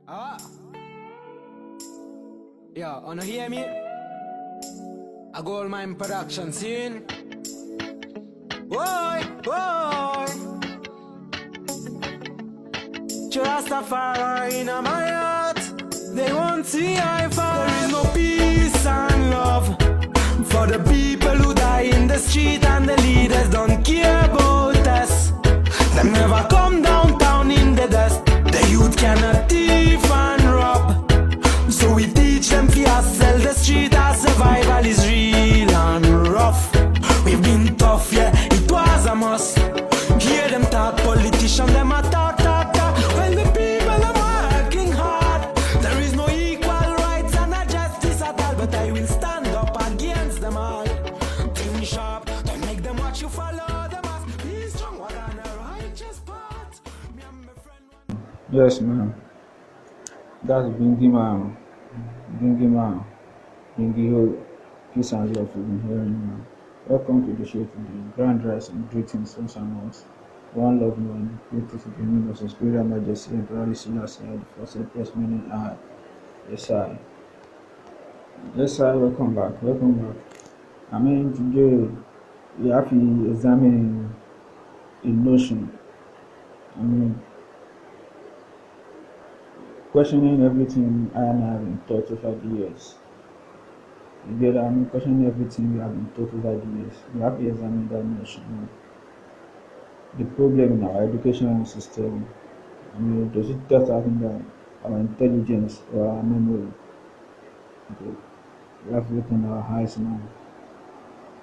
Ah, yeah, wanna hear me? A gold mine production scene. Boy, boy. Rastafari in my heart. They won't see I fall. There is no peace and love for the people who die in the street, and the leaders don't care about us. Them never come downtown in the dust. The youth cannot thief and rob, so we teach them to hustle the street. Our survival is real and rough. We've been tough, yeah, it was a must. Hear them talk, politicians, them a talk. When the people are working hard, there is no equal rights and no justice at all. But I will stand up against them all. Think me sharp, don't make them watch you follow them as. Be strong, what on a righteous path. Me and my friend. Yes, man. That's Bingy Man. Bingy Man. Bingy Ho. Peace and love for you hearing, man. Welcome to the show today. Grand rise and greetings, sons and mothers. One love, man. Grateful to the name of His Spirit and Majesty and Holy Sinners and for said meaning I. Yes, I. Yes, I. Welcome back. Welcome back. I mean, today we have to examine a notion. I mean, questioning everything I and I have been taught over the years. Together, I mean, questioning everything we have been taught over the years. We have to examine that notion. The problem in our education system, I mean, does it just happen our intelligence or our memory? Okay. We have to look in our eyes now.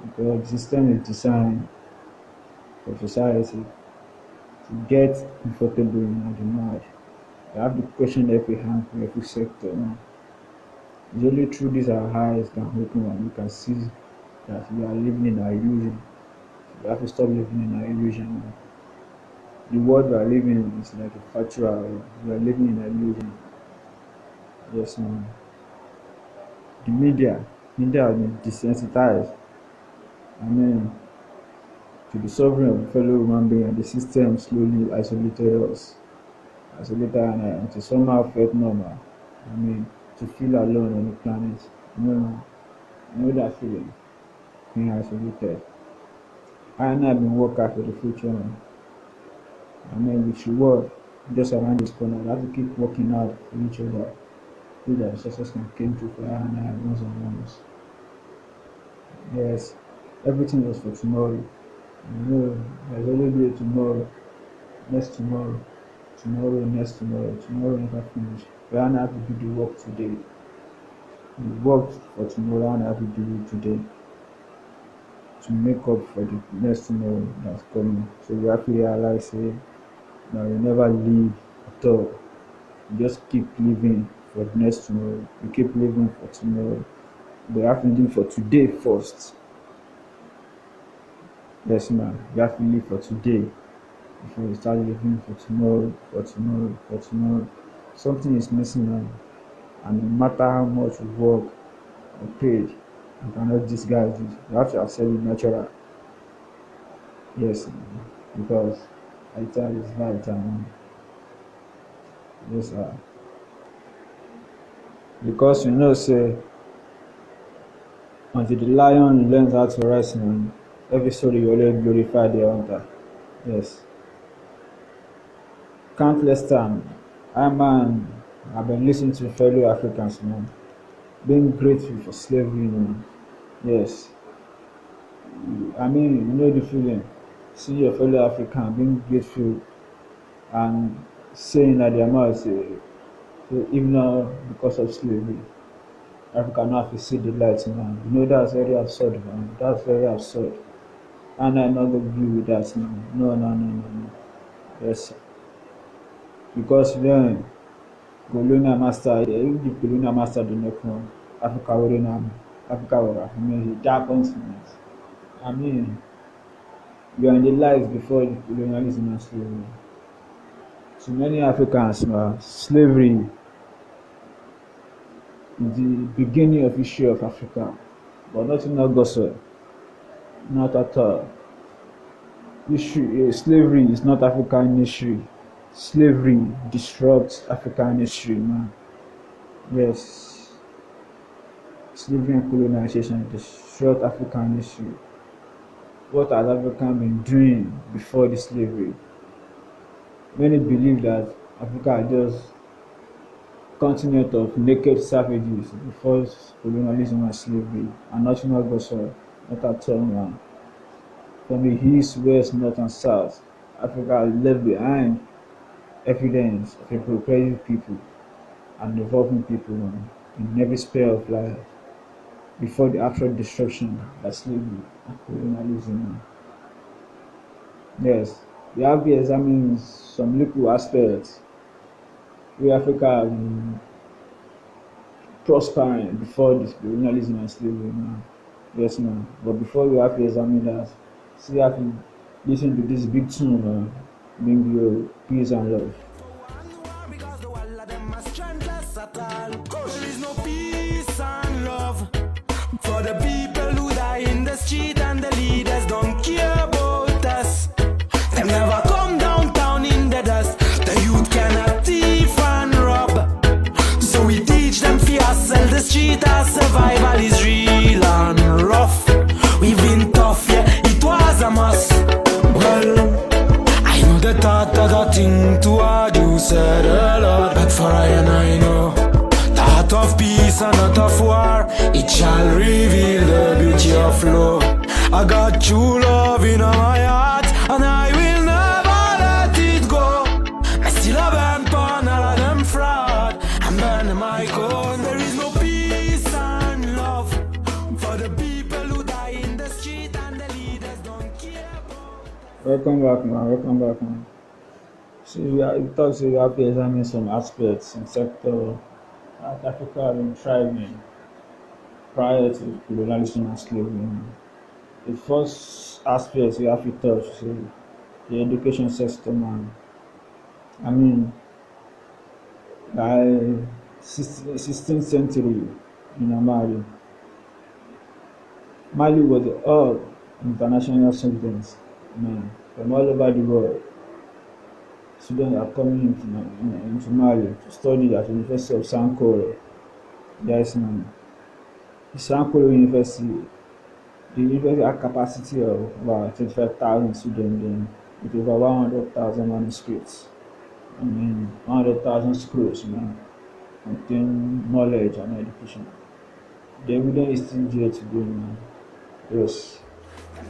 Because the system is designed for society to get comfortable in the mind. We have to question every hand for every sector now. It's only through these our eyes can open and we can see that we are living in our illusion. We have to stop living in our illusion now. The world we are living in is like a factual world. We are living in an illusion. Yes, man. The media has been desensitized. I mean, to the suffering of a fellow human being, and the system slowly isolated us. And to somehow felt normal. I mean, to feel alone on the planet. You know that feeling, being isolated. I and I have been working for the future, man. I mean, we should work just around this corner. We have to keep working hard for each other so that success can come through for and I once and once. Yes, everything was for tomorrow. You know, there's always be a tomorrow, next tomorrow, next tomorrow. Tomorrow never finish. We are not have to do the work today. We worked for tomorrow and have to do it today to make up for the next tomorrow that's coming. So we have to realize that we never live at all. We just keep living for the next tomorrow. We keep living for tomorrow. We have to live for today first. Yes, man. We have to live for today before we start living for tomorrow. Something is missing now. And no matter how much we work or paid, you cannot disguise it. You have to accept it natural. Yes, because vital is vital, man. Yes, sir. Because say until the lion learns how to rest, man, every story will always glorify the hunter. Yes. Countless times, I've been listening to fellow Africans, man, being grateful for slavery, man. Yes. I mean, you know the feeling. See your fellow African being grateful and saying that their mouths, even now because of slavery, Africa now have to see the light, man. You know that's very absurd, man. That's very absurd. And I not agree with that, man. No. Yes. Because then colonial master, if the colonial master do not come, Africa will have a dark continent. I mean, we are in the lives before the colonialism and slavery. To many Africans, slavery is the beginning of history of Africa, but not in August, not at all. Slavery is not African history. Slavery disrupts African history, man. Yes, slavery and colonization disrupt African history. What has Africa been doing before the slavery? Many believe that Africa is just continent of naked savages before colonialism and slavery, and nothing else but so. Not at all, man. From the east, west, north, and south, Africa left behind evidence of a progressive people and evolving people, man, in every sphere of life before the actual destruction by slavery and colonialism, man. Yes, we have to examine some little aspects where Africa has been prospering before this colonialism and slavery, man. Yes, man. But before we have to examine that, still have to listen to this big tune, man. Bring you peace and love. Because the whole of them are strengthless at all. There is no peace and love for the people who die in the street, and the leaders don't care about us. Them never come downtown in the dust. The youth cannot thief and rob, so we teach them for hustle. The street our survival is real and rough. We've been tough, yeah, it was a must. Well, I know the thought of the thing to what you said a lot, but for I know thought of peace and not of war, it shall reveal the beauty of love. I got true love in my heart, and I will never let it go. I still a burn pon all of them fraud, I'm burning my cone. There is no peace and love for the people who die in the street, and the leaders don't care about. Welcome back, man. Welcome back, man. So we talk, so we have to examine some aspects in sector that Africa has been thriving prior to colonialism and slavery, man. The first aspect we have to touch is the education system, man. I mean, by 16th century in Mali was the hub of international students, man, from all over the world. Students are coming into Mali to study at the University of Sankore. Yes, man. The Sankore University, the university had capacity of about 25,000 students then, with over 100,000 manuscripts. I mean, 100,000 scrolls, man, contain knowledge and education. The evidence is still there today, man. Yes.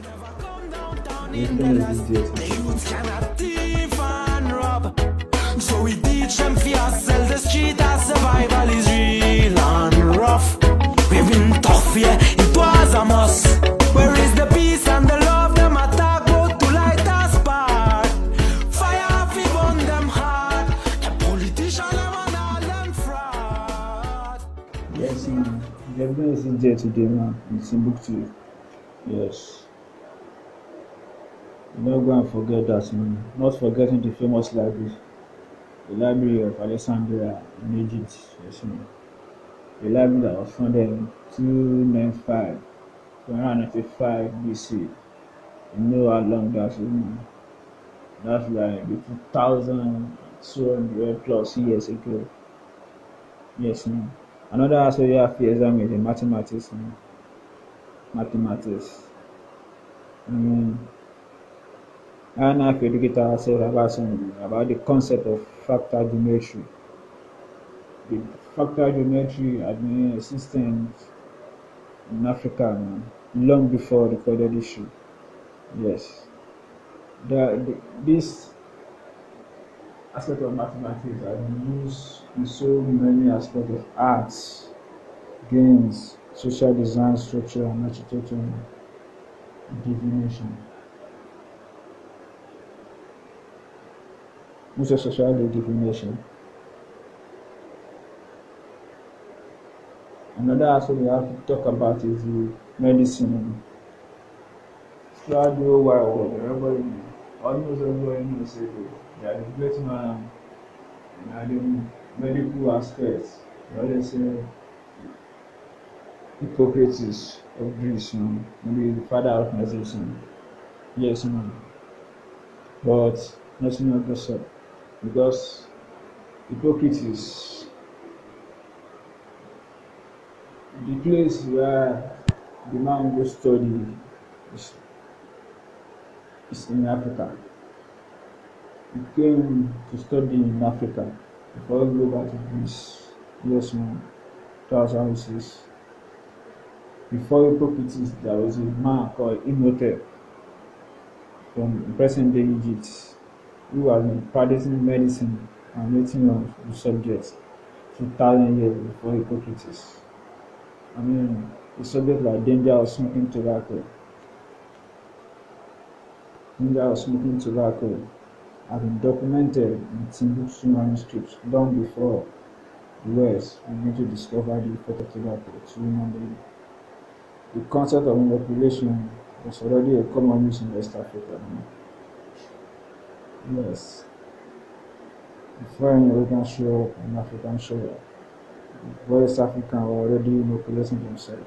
Never come downtown The in the evidence is dust. there The today. youth cannot thief and rob, so we teach them for hustle. The street our survival is real and rough. We've been tough, yeah, it was a must. Where is the peace and the love? Them attack out to light a spark. Fire fi burn them hard. The politician them and all them fraud. Yes, man. The evidence is there today, man. It's in book two. Yes. You not go and forget that, man. Not forgetting the famous library. The Library of Alexandria in Egypt. Yes, man. The library that was founded in 295 to around 95 BC. You know how long that is, man. That's like 2,200 plus years ago. Yes, man. Another aspect you have to examine is the mathematics, man. Mathematics. I mean, I now have to educate ourselves about the concept of fractal geometry. The fractal geometry has been existent in Africa, man, long before recorded history. Yes. This aspect of mathematics has been used in so many aspects of arts, games, social design, structure, and architecture, and divination. Most especially divination. Another aspect we have to talk about is the medicine. Throughout the whole wide world, everybody, almost everybody knows that they are the great man in the medical aspects. They always say Hippocrates of Greece, maybe the father of medicine. Yes, man. But nothing else goes up. because Hippocrates, the place where the man go study is, is in Africa. He came to study in Africa before he go back to Greece. Yes, man. That's how it is. Before Hippocrates, there was a man called Imhotep from present day Egypt who has been practicing medicine and waiting on the subject 2,000 years before Hippocrates. I mean, a subject like danger of smoking tobacco. Danger of smoking tobacco have been documented in Timbuktu manuscripts long before the West began to discover the effect of tobacco to human being. The concept of inoculation was already a common use in West Africa. Yes, before any European show up and African show up, West Africans were already inoculating themselves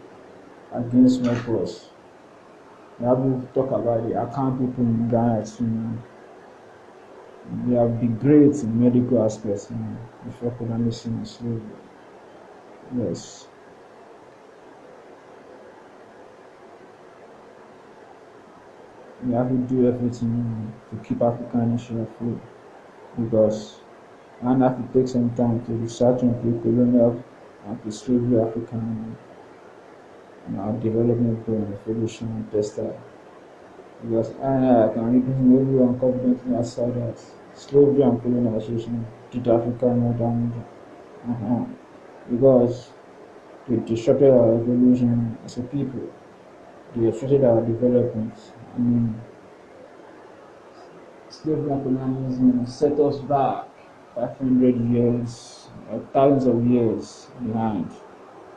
against smallpox. We have to talk about the Akan people in Ghana too. They have been great in medical aspects before colonization and slavery. Yes. We have to do everything to keep African nation afloat because and have to take some time to research on pre-colonial and pre-slavery African development program, evolution and textile. Because I can represent everyone confidently outside that slavery and colonization did Africa more damage. Because they disrupted our evolution as a people, they affected our development. I mean, slavery and colonialism set us back 500 years or thousands of years behind.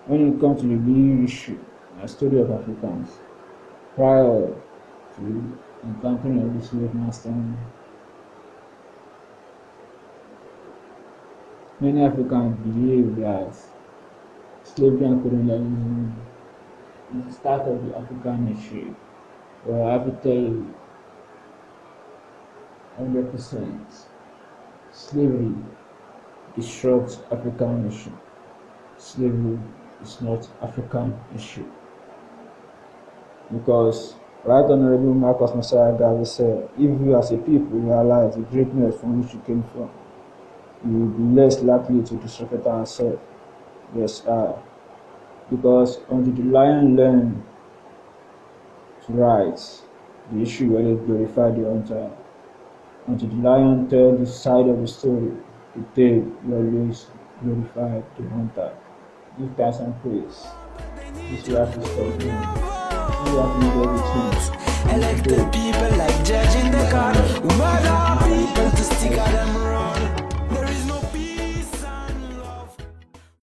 When it comes to the real issue, the story of Africans, prior to encountering of the slave master, many Africans believe that slavery and colonialism is the start of the African history. Well, I have to tell you 100% slavery disrupts African history. Slavery is not African issue. Because Right Honorable Marcus Messiah Garvey said, if you as a people realize the greatness from which you came from, you will be less likely to disrespect ourselves. Yes, because until the lion learn to rise, the issue will glorify the hunter. Until the lion tell the side of the story, the tale will always glorify the hunter. Give thanks and praise. This life is for me. You have to do everything. Elected people like judge in the car.